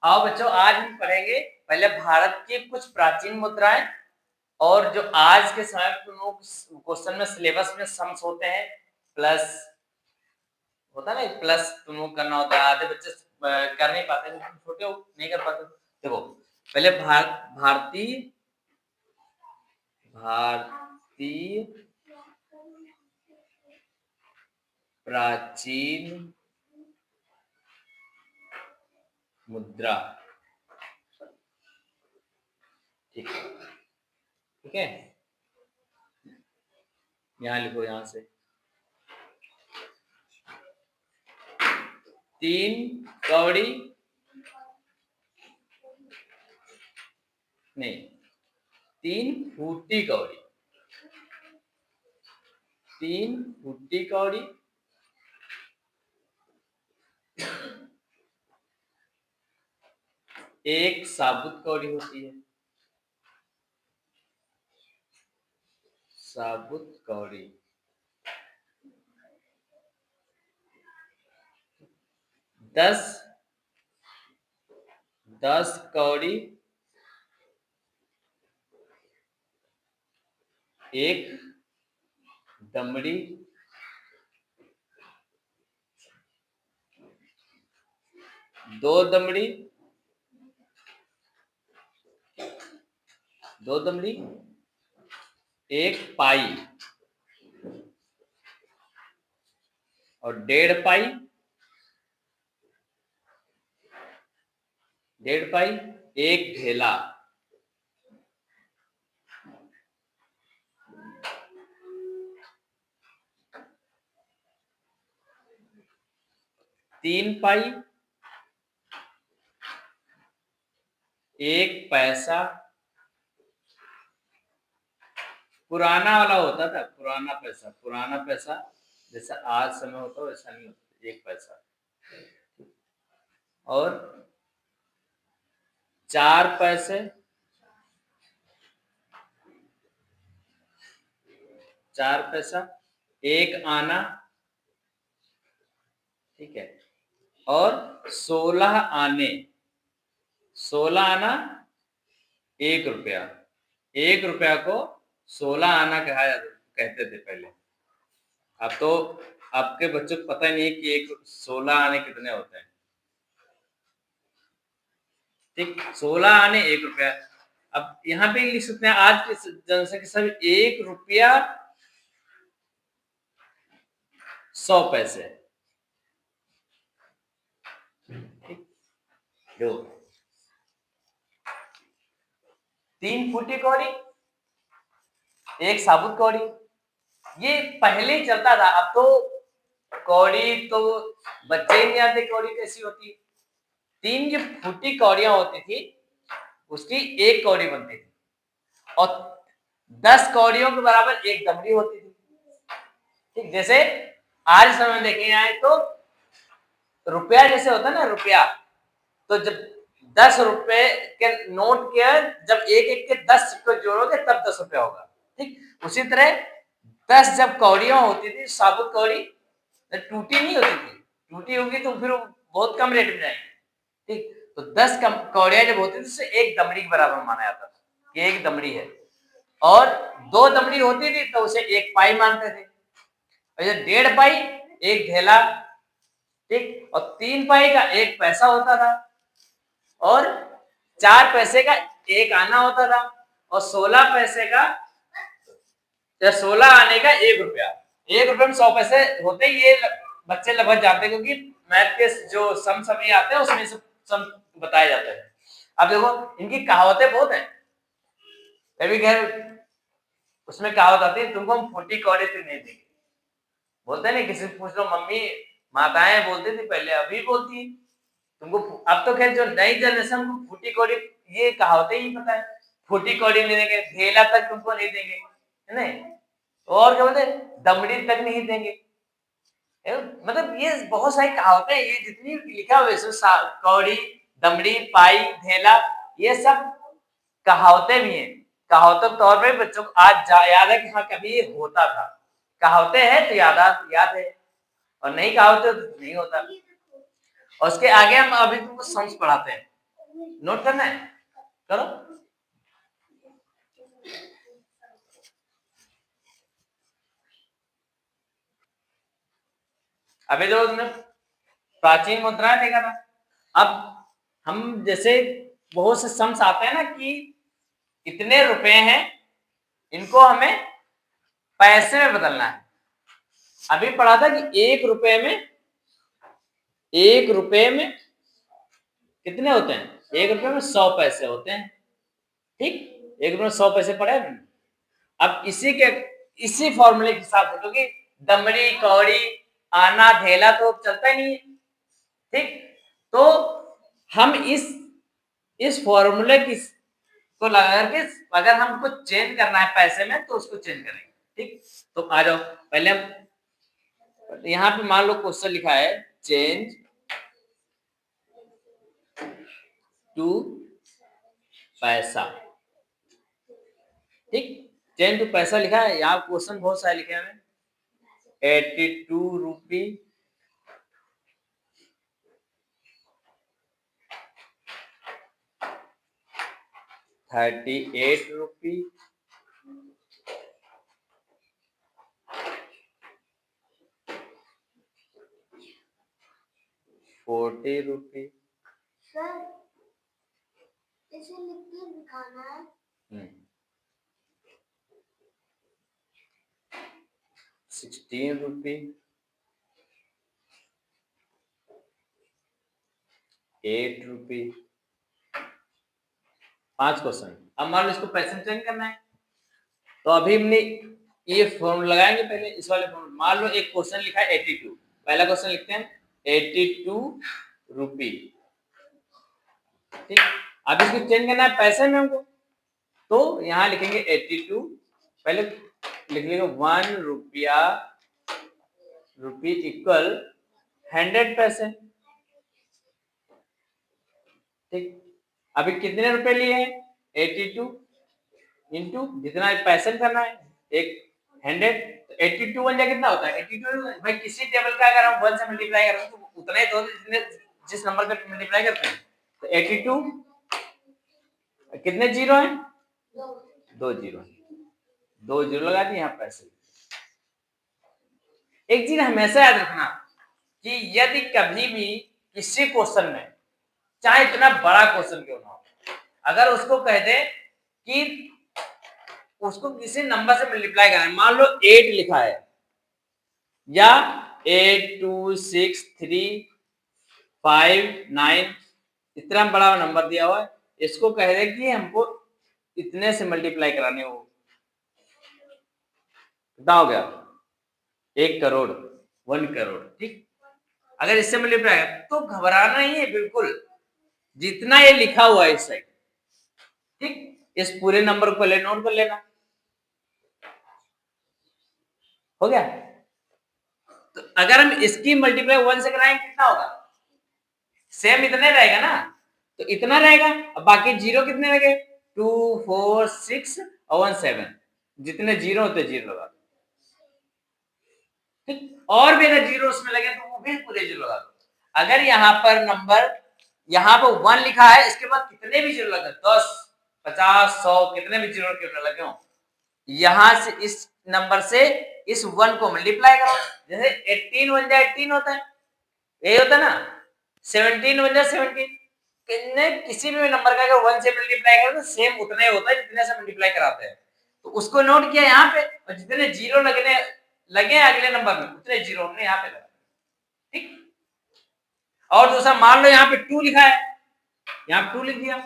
आओ बच्चों, आज हम पढ़ेंगे पहले भारत की कुछ प्राचीन मुद्राएं और जो आज के समय क्वेश्चन में सिलेबस में सम्स होते हैं, प्लस होता है ना, प्लस तुम लोग करना होता है। आधे बच्चे कर नहीं पाते, तुम छोटे हो नहीं कर पाते। देखो पहले भारतीय प्राचीन मुद्रा, ठीक है, यहां लिखो, यहां से 3 कौड़ी नहीं, 3 फूटी कौड़ी, 3 फूटी कौड़ी, एक साबुत कौड़ी होती है, साबुत कौड़ी, 10 कौड़ी, एक दमड़ी, 2 दमड़ी, 2 दमड़ी, एक पाई और 1.5 पाई, 1.5 पाई, एक ढेला, तीन पाई, एक पैसा, पुराना वाला होता था, पुराना पैसा जैसा आज समय होता वैसा नहीं होता, एक पैसा, और 4 पैसे, 4 पैसा, एक आना, ठीक है, और 16 आने, 16 आना 1 रुपया, 1 रुपया को 16 आना कहते थे पहले। अब तो आपके बच्चों को पता ही नहीं कि 16 आने कितने होते हैं, ठीक, 16 आने 1 रुपया। अब यहाँ पे लिख सकते हैं आज की जनसंख्या सब 1 रुपया 100 पैसे, ठीक, 3 फूटी कौड़ी, एक साबुत कौड़ी, ये पहले ही चलता था। अब तो कौड़ी तो बच्चे ही नहीं आते कौड़ी कैसी होती है। 3 जो फूटी कौड़ियां होती थी उसकी 1 कौड़ी बनती थी, और 10 कौड़ियों के बराबर एक दमड़ी होती थी, ठीक। जैसे आज समय में देखें आए तो रुपया जैसे होता है ना, रुपया, तो जब 10 रुपए के नोट के जब एक एक के 10 सिक्के जोड़ोगे तब 10 रुपया होगा, ठीक। उसी तरह 10 जब कौड़ियां होती थी, साबुत कौड़ी, टूटी नहीं होती थी, टूटी होगी तो फिर बहुत कम रेट में जाएगी, ठीक। तो 10 कौड़ियां जब होती थी उससे एक दमड़ी के बराबर माना जाता था कि एक दमड़ी है, और 2 दमड़ी होती थी तो उसे एक पाई मानते थे, और 1.5 पाई एक ढेला, ठीक, और 3 पाई का एक पैसा होता था, और 4 पैसे का एक आना होता था, और 16 पैसे का या 16 आने का 1 रुपया, 1 रुपये में 100 पैसे होते ही ये बच्चे लगभग जानते हैं, क्योंकि मैथ के जो सम सभी आते हैं उसमें सब सम बताए जाते हैं। अब देखो इनकी कहावतें बहुत हैं, कभी खैर उसमें कहावत आती है, तुमको हम 40 कौड़े से नहीं देंगे, बोलते हैं ना, किसी से पूछ लो, मम्मी माताएं बोलती थी पहले, अभी बोलती है तुमको। अब तो खैर जो नई जनरेशन को फूटी कौड़ी ये कहावतें ही पता है, फूटी कौड़ी नहीं देंगे, ढेला तक तुमको नहीं देंगे, है नहीं, और क्या बोलते, दमड़ी तक नहीं देंगे, मतलब ये बहुत सारी कहावतें, ये जितनी लिखा हुआ है, कौड़ी, दमड़ी, पाई, ढेला, ये सब कहावतें भी हैं। कहावतों के तौर पे बच्चों को आज याद है कि हाँ कभी ये होता था, कहावतें हैं तो याद है, और नहीं कहावतें तो नहीं होता। और उसके आगे हम अभी तुमको सम्स पढ़ाते हैं, नोट करना है, करो। अभी जो तुमने प्राचीन मुद्राएं देखा था, अब हम जैसे बहुत से सम्स आते हैं ना कि इतने रुपए हैं, इनको हमें पैसे में बदलना है। अभी पढ़ा था कि एक रुपए में कितने होते हैं, एक रुपए में 100 पैसे होते हैं, ठीक। एक रुपए में 100 पैसे पड़े। अब इसी फॉर्मूले के हिसाब से, क्योंकि दमड़ी कौड़ी आना ढेला तो चलता ही नहीं है, ठीक। तो हम इस फॉर्मूले को लगा करके अगर हमको चेंज करना है पैसे में तो उसको चेंज करेंगे, ठीक। तो आ जाओ, पहले हम यहां पे मान लो क्वेश्चन लिखा है चेंज टू पैसा, ठीक। चेंज टू पैसा लिखा है, यहाँ क्वेश्चन बहुत सारे लिखे हैं, 82 रुपी 38 रुपी 40 रुपी। सर इसे लिख के दिखाना है। 16 रुपी 8 रुपी। 5 क्वेश्चन। अब मान लो इसको पैसे में चेंज करना है, तो अभी हमने ये फॉर्मूला लगाएंगे पहले इस वाले फॉर्मूला। मान लो एक क्वेश्चन लिखा है 82, पहला क्वेश्चन लिखते हैं 82 रुपी, ठीक। अब इसको चेंज करना है पैसे में हमको, तो यहां लिखेंगे 82, पहले लिख लेंगे 1 रुपी इक्वल 100 पैसे, ठीक। अभी कितने रुपए लिए हैं, 82 इंटू जितना पैसे करना है एक 100, 82 वन जा कितना होता है 82। भाई किसी टेबल का अगर हम 1 से मल्टीप्लाई कर रहे हैं तो उतना ही तो जितने जिस नंबर का मल्टीप्लाई करते हैं। तो 82 कितने जीरो हैं, 2 जीरो, 2 जीरो लगा दिए यहाँ पैसे। एक चीज हमेशा याद रखना कि यदि कभी भी किसी क्वेश्चन में, चाहे इतना बड़ा क्वेश्चन क्यों ना हो, अगर उसको कह दे कि उसको किसी नंबर से मल्टीप्लाई करना है, मान लो 8 लिखा है या 8 2 6 3 5 9, इतना बड़ा नंबर दिया हुआ है, इसको कह दे कि हमको इतने से मल्टीप्लाई कराने हो, कितना हो गया 1 करोड़ 1 करोड़, ठीक। अगर इससे मल्टीप्लाई तो घबराना ही है बिल्कुल, जितना ये लिखा हुआ है इस साइड, ठीक। इस पूरे नंबर को पहले नोट कर लेना, हो गया। तो अगर हम इसकी मल्टीप्लाई 1 से कराएंगे कितना होगा, सेम इतने रहेगा ना, तो इतना रहेगा। अब बाकी जीरो कितने लगे, 2 4 6 और 1 7, जितने जीरो होते जीरो लगा, ठीक। और भी अगर जीरो उसमें लगे तो वो भी पूरे जीरो लगा दो। अगर यहाँ पर नंबर यहाँ पर 1 लिखा है, इसके बाद कितने भी जीरो लगे, 10 50 100 कितने भी जीरो क्यों लगे हो, यहां से इस नंबर से इस 1 को मल्टीप्लाई करो। जैसे 18 1 जा 18 होता है, यही होता है ना, 17 1 जा 17, किसी भी नंबर का अगर 1 से मल्टीप्लाई करो तो सेम उतना ही होता है जितने से मल्टीप्लाई कराते हैं। तो उसको नोट किया यहाँ पे, और जितने जीरो लगे अगले नंबर में उतने जीरो हमने यहाँ पे लगा, ठीक। और दूसरा मान लो यहाँ पे 2 लिखा है, यहाँ पे 2 लिख दिया,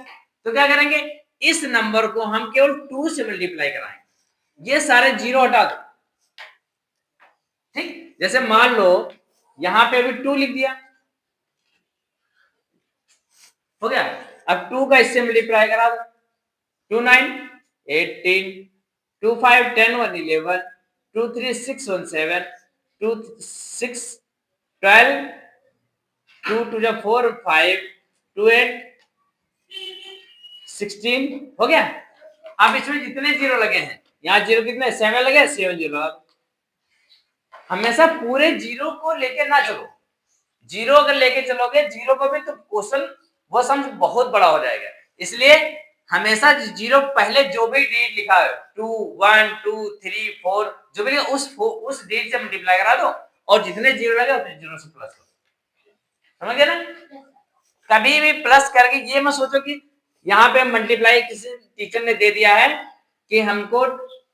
तो क्या करेंगे, इस नंबर को हम केवल 2 से मल्टीप्लाई कराएंगे, ये सारे जीरो हटा दो, ठीक। जैसे मान लो यहाँ पे अभी 2 लिख दिया, हो गया। अब 2 का इससे मल्टीप्लाई करा दो, 2 9 18 2 5 10 1 11 2 3 6 1 7 2 6 12 2 2 4 5 2 8 16, हो गया। अब इसमें जितने जीरो लगे हैं, यहाँ जीरो कितने 7 लगे, 7 जीरो। हमेशा पूरे जीरो को लेके ना चलो, जीरो अगर लेके चलोगे जीरो को भी तो क्वेश्चन वो सम्स बहुत बड़ा हो जाएगा। इसलिए हमेशा जीरो पहले जो भी डिजिट लिखा है 2 1 2 3 4 जो भी उस डिजिट से मल्टीप्लाई करा दो और जितने जीरो लगे उतने जीरो से प्लस करो। समझ गए ना? कभी भी प्लस करके ये मत सोचो कि यहाँ पे मल्टीप्लाई किसी टीचर ने दे दिया है कि हमको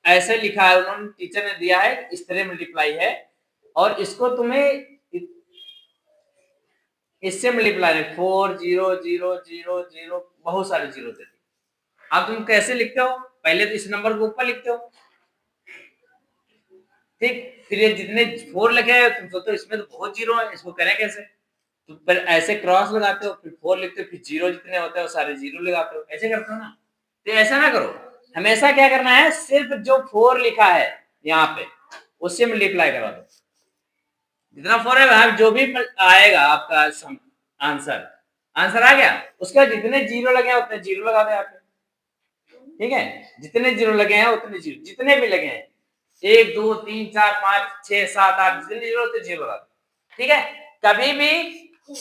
ऐसे लिखा है, उन्होंने टीचर ने दिया है इस तरह मल्टीप्लाई है और इसको तुम्हें इससे मल्टीप्लाई है 4 0 0 0 0 बहुत सारे जीरो दे दिए। अब तुम कैसे लिखते हो? पहले तो इस नंबर को ऊपर लिखते हो, ठीक, फिर ये जितने 4 लिखे हैं तुम सोचते हो इसमें तो बहुत जीरो है, इसको करें कैसे? तो फिर ऐसे क्रॉस लगाते हो, फिर 4 लिखते हो, फिर जीरो जितने होते हैं वो सारे जीरो लगाते हो, ऐसे करते हो ना। तो ऐसा ना करो, हमेशा क्या करना है, सिर्फ जो 4 लिखा है यहाँ पे उससे मल्टीप्लाई करा दो। जितना 4 है जो भी आएगा आपका आंसर आ गया, उसका जितने जीरो लगे हैं उतने जीरो लगा दे आप, ठीक है? जितने जीरो लगे हैं उतने जीरो, जितने भी लगे हैं 1 2 3 4 5 6 7 8 जितने जीरो होते जीरो लगा दो, ठीक है? कभी भी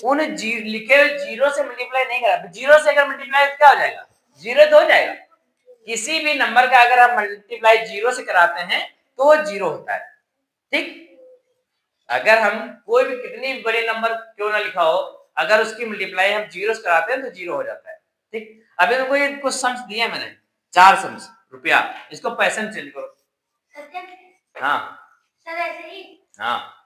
उन लिखे हुए जीरो से मल्टीप्लाई नहीं करा, जीरो से अगर मल्टीप्लाई क्या हो जाएगा? जीरो तो हो जाएगा। किसी भी नंबर का अगर आप मल्टीप्लाई जीरो से कराते हैं तो वो जीरो होता है, ठीक? अगर हम कोई भी कितनी बड़ी नंबर क्यों ना लिखा हो, अगर उसकी मल्टीप्लाई हम जीरो से कराते हैं तो जीरो हो जाता है, ठीक? अभी तो कोई कुछ सम्स दिए मैंने 4 सम्स रुपया, इसको पैसे में चेंज करो। सत्य? हाँ सर ऐसे ही? हाँ